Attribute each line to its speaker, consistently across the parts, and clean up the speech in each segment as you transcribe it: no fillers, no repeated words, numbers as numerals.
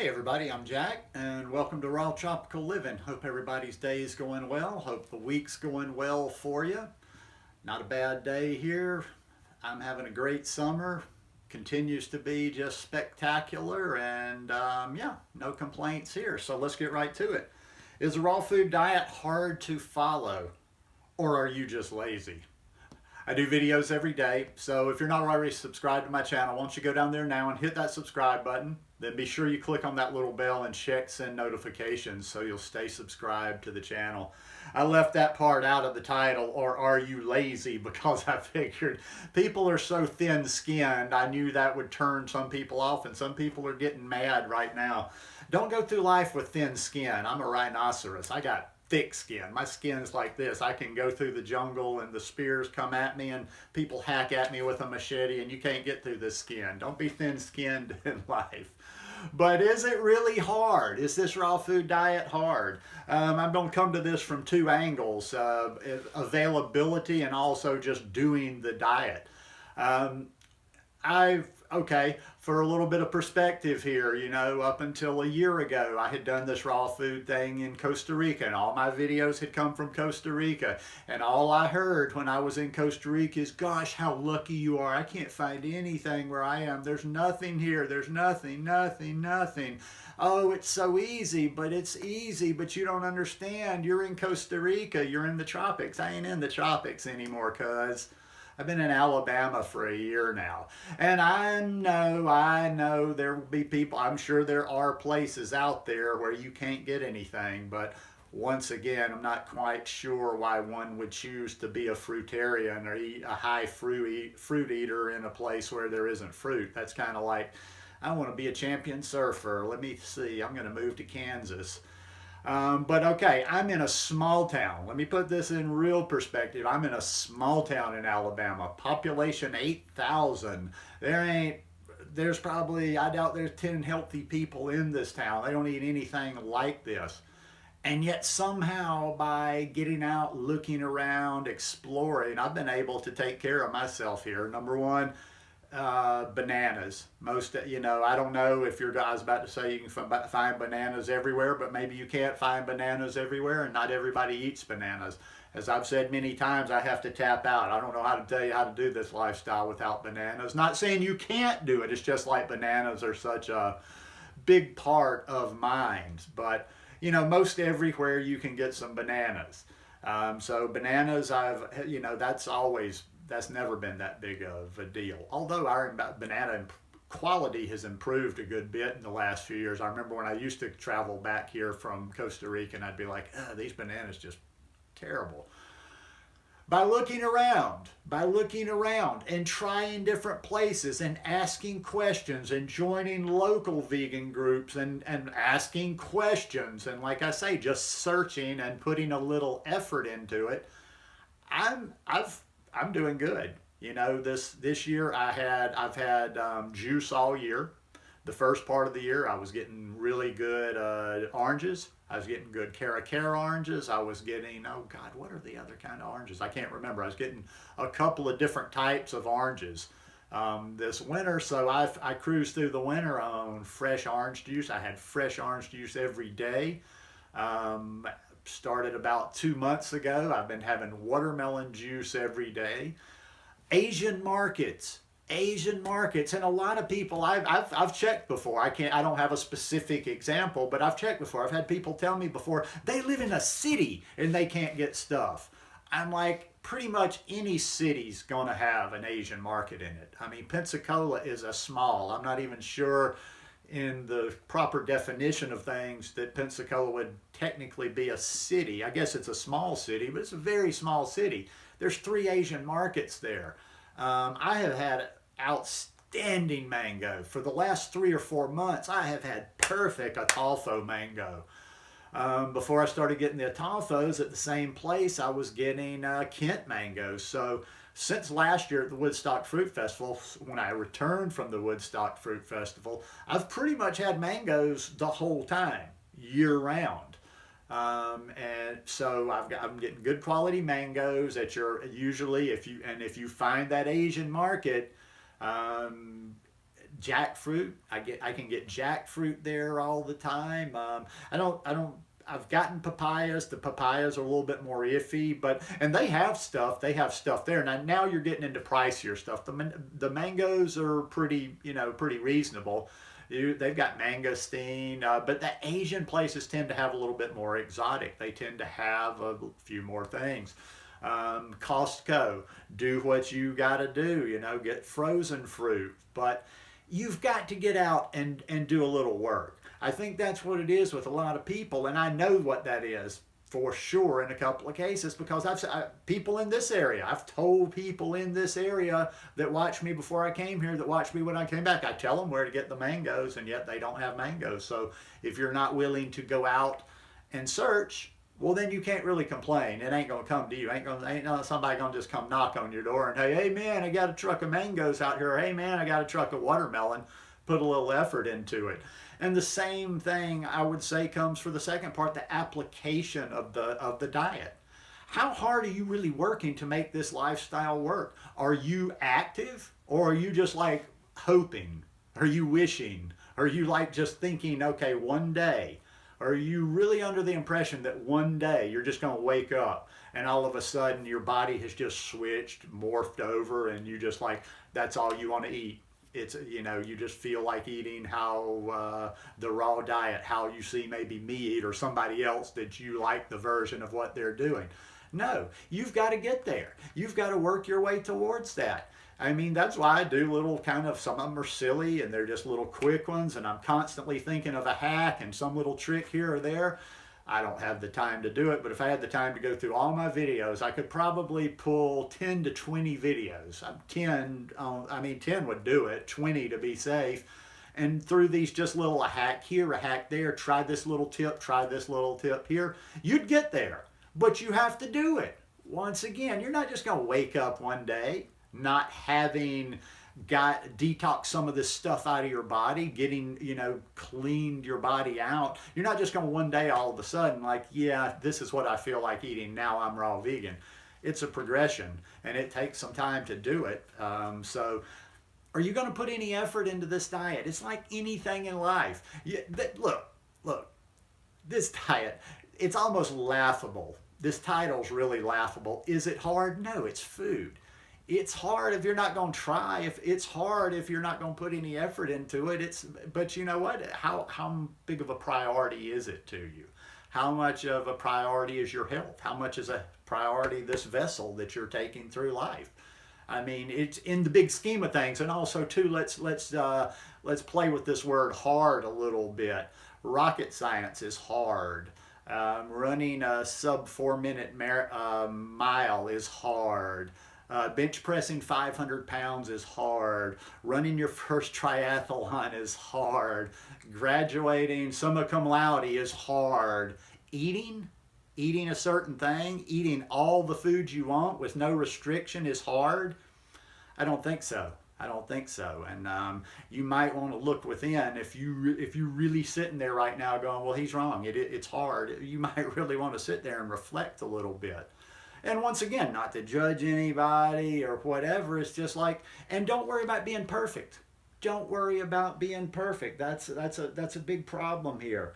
Speaker 1: Hey everybody, I'm Jack and welcome to Raw Tropical Living. Hope everybody's day is going well. Hope the week's going well for you. Not a bad day here. I'm having a great summer. Continues to be just spectacular and yeah, no complaints here. So let's get right to it. Is a raw food diet hard to follow or are you just lazy? I do videos every day, so if you're not already subscribed to my channel, why don't you go down there now and hit that subscribe button. Then be sure you click on that little bell and check send notifications so you'll stay subscribed to the channel. I left that part out of the title, or are you lazy, because I figured people are so thin-skinned, I knew that would turn some people off, and some people are getting mad right now. Don't go through life with thin skin. I'm a rhinoceros. I got thick skin. My skin's like this. I can go through the jungle and the spears come at me and people hack at me with a machete and you can't get through this skin. Don't be thin-skinned in life. But is it really hard? Is this raw food diet hard? I'm going to come to this from two angles, availability and also just doing the diet. Okay, for a little bit of perspective here, you know, up until a year ago, I had done this raw food thing in Costa Rica, and all my videos had come from Costa Rica. And all I heard when I was in Costa Rica is, gosh, how lucky you are. I can't find anything where I am. There's nothing here. There's nothing, nothing, nothing. Oh, it's so easy, but it's easy, but you don't understand. You're in Costa Rica. You're in the tropics. I ain't in the tropics anymore, cuz. I've been in Alabama for a year now. And I know there will be people, I'm sure there are places out there where you can't get anything, but once again, I'm not quite sure why one would choose to be a fruitarian or eat a high fruit eater in a place where there isn't fruit. That's kind of like, I want to be a champion surfer. Let me see, I'm going to move to Kansas. But okay, I'm in a small town. Let me put this in real perspective. I'm in a small town in Alabama, population 8,000. There's probably, I doubt there's 10 healthy people in this town. They don't eat anything like this. And yet somehow by getting out, looking around, exploring, I've been able to take care of myself here. Number one, bananas. I don't know if your guy's about to say you can find bananas everywhere, but maybe you can't find bananas everywhere and not everybody eats bananas. As I've said many times, I have to tap out. I don't know how to tell you how to do this lifestyle without bananas. Not saying you can't do it. It's just like bananas are such a big part of mine. But, most everywhere you can get some bananas. So bananas, that's never been that big of a deal. Although our banana quality has improved a good bit in the last few years. I remember when I used to travel back here from Costa Rica and I'd be like, these bananas just terrible. By looking around and trying different places and asking questions and joining local vegan groups and asking questions and, like I say, just searching and putting a little effort into it, I'm doing good. This year I've had juice all year. The first part of the year I was getting really good oranges. I was getting good Cara oranges. I was getting, oh God, what are the other kind of oranges? I can't remember. I was getting a couple of different types of oranges this winter. So I cruised through the winter on fresh orange juice. I had fresh orange juice every day. Started about 2 months ago. I've been having watermelon juice every day. Asian markets, and a lot of people I've checked before. I don't have a specific example, but I've checked before. I've had people tell me before they live in a city and they can't get stuff. I'm like, pretty much any city's gonna have an Asian market in it. I mean, Pensacola is a small. I'm not even sure in the proper definition of things that Pensacola would technically be a city. I guess it's a small city, but it's a very small city. There's 3 Asian markets there. I have had outstanding mango. For the last 3 or 4 months, I have had perfect Atolfo mango. Before I started getting the Atolfos at the same place, I was getting Kent mangoes. So since last year at the Woodstock Fruit Festival, when I returned from the Woodstock Fruit Festival, I've pretty much had mangoes the whole time, year round. And so I'm getting good quality mangoes that you're usually, if you find that Asian market, Jackfruit, I can get jackfruit there all the time. I've gotten papayas. The papayas are a little bit more iffy, and they have stuff. They have stuff there. Now you're getting into pricier stuff. The mangoes are pretty reasonable. They've got mangosteen, but the Asian places tend to have a little bit more exotic. They tend to have a few more things. Costco, do what you got to do. Get frozen fruit, but you've got to get out and do a little work. I think that's what it is with a lot of people, and I know what that is for sure in a couple of cases, because people in this area, I've told people in this area that watched me before I came here, that watched me when I came back, I tell them where to get the mangoes, and yet they don't have mangoes. So if you're not willing to go out and search, well, then you can't really complain. It ain't gonna come to you. Ain't somebody gonna just come knock on your door and hey man, I got a truck of mangoes out here. Or, hey man, I got a truck of watermelon. Put a little effort into it. And the same thing I would say comes for the second part, the application of the diet. How hard are you really working to make this lifestyle work? Are you active, or are you just like hoping? Are you wishing? Are you like just thinking, okay, one day? Are you really under the impression that one day you're just going to wake up and all of a sudden your body has just switched, morphed over, and you just like, that's all you want to eat? It's, you just feel like eating how the raw diet, how you see maybe me eat or somebody else, that you like the version of what they're doing. No, you've got to get there. You've got to work your way towards that. I mean, that's why I do little some of them are silly and they're just little quick ones, and I'm constantly thinking of a hack and some little trick here or there. I don't have the time to do it, but if I had the time to go through all my videos, I could probably pull 10 to 20 videos. 10 would do it, 20 to be safe. And through these just little, a hack here, a hack there, try this little tip here, you'd get there. But you have to do it. Once again, you're not just going to wake up one day not having detox some of this stuff out of your body, getting, cleaned your body out. You're not just going to one day all of a sudden like, yeah, this is what I feel like eating, now I'm raw vegan. It's a progression, and it takes some time to do it. So are you going to put any effort into this diet? It's like anything in life. Look, this diet, it's almost laughable. This title's really laughable. Is it hard? No, it's food. It's hard if you're not going to try. It's hard if you're not going to put any effort into it. But you know what? How big of a priority is it to you? How much of a priority is your health? How much is a priority this vessel that you're taking through life? I mean, it's in the big scheme of things. And also, too, let's play with this word hard a little bit. Rocket science is hard. Running a sub 4-minute mile is hard. Bench pressing 500 pounds is hard. Running your first triathlon is hard. Graduating summa cum laude is hard. Eating a certain thing, eating all the food you want with no restriction is hard. I don't think so. And you might want to look within. If you're really sitting there right now going, well, he's wrong, it's hard, you might really want to sit there and reflect a little bit. And once again, not to judge anybody or whatever, it's just like, and don't worry about being perfect. Don't worry about being perfect. That's a big problem here.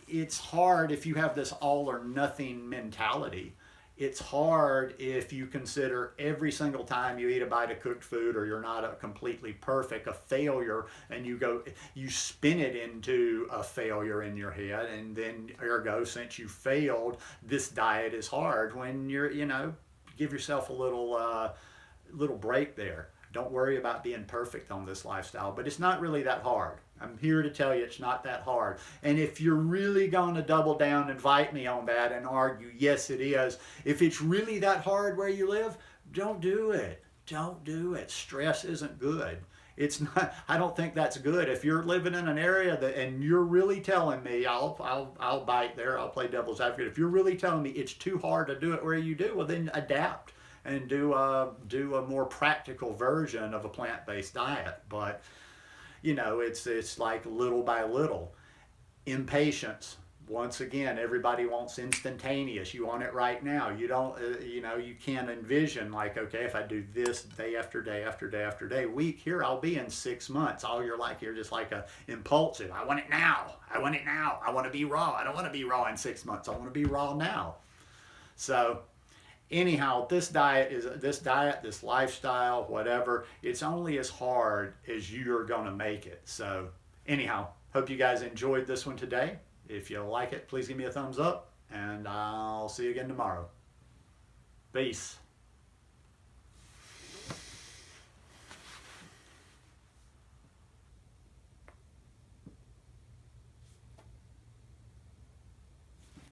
Speaker 1: It's hard if you have this all or nothing mentality. It's hard if you consider every single time you eat a bite of cooked food, or you're not a completely perfect, a failure, and you spin it into a failure in your head, and then ergo, since you failed, this diet is hard. When you're, give yourself a little break there. Don't worry about being perfect on this lifestyle, but it's not really that hard. I'm here to tell you it's not that hard. And if you're really going to double down and fight me on that and argue, yes, it is. If it's really that hard where you live, don't do it. Don't do it. Stress isn't good. It's not. I don't think that's good. If you're living in an area and you're really telling me, I'll bite there. I'll play devil's advocate. If you're really telling me it's too hard to do it where you do, well, then adapt and do a more practical version of a plant-based diet. But it's like little by little. Impatience, once again, everybody wants instantaneous. You want it right now. You don't, you can't envision like, okay, if I do this day after day after day after day, week, here I'll be in 6 months. All you're just like a impulsive. I want it now. I want it now. I want to be raw. I don't want to be raw in 6 months. I want to be raw now. So anyhow, this lifestyle, whatever, it's only as hard as you're going to make it. So anyhow, hope you guys enjoyed this one today. If you like it, please give me a thumbs up, and I'll see you again tomorrow. Peace.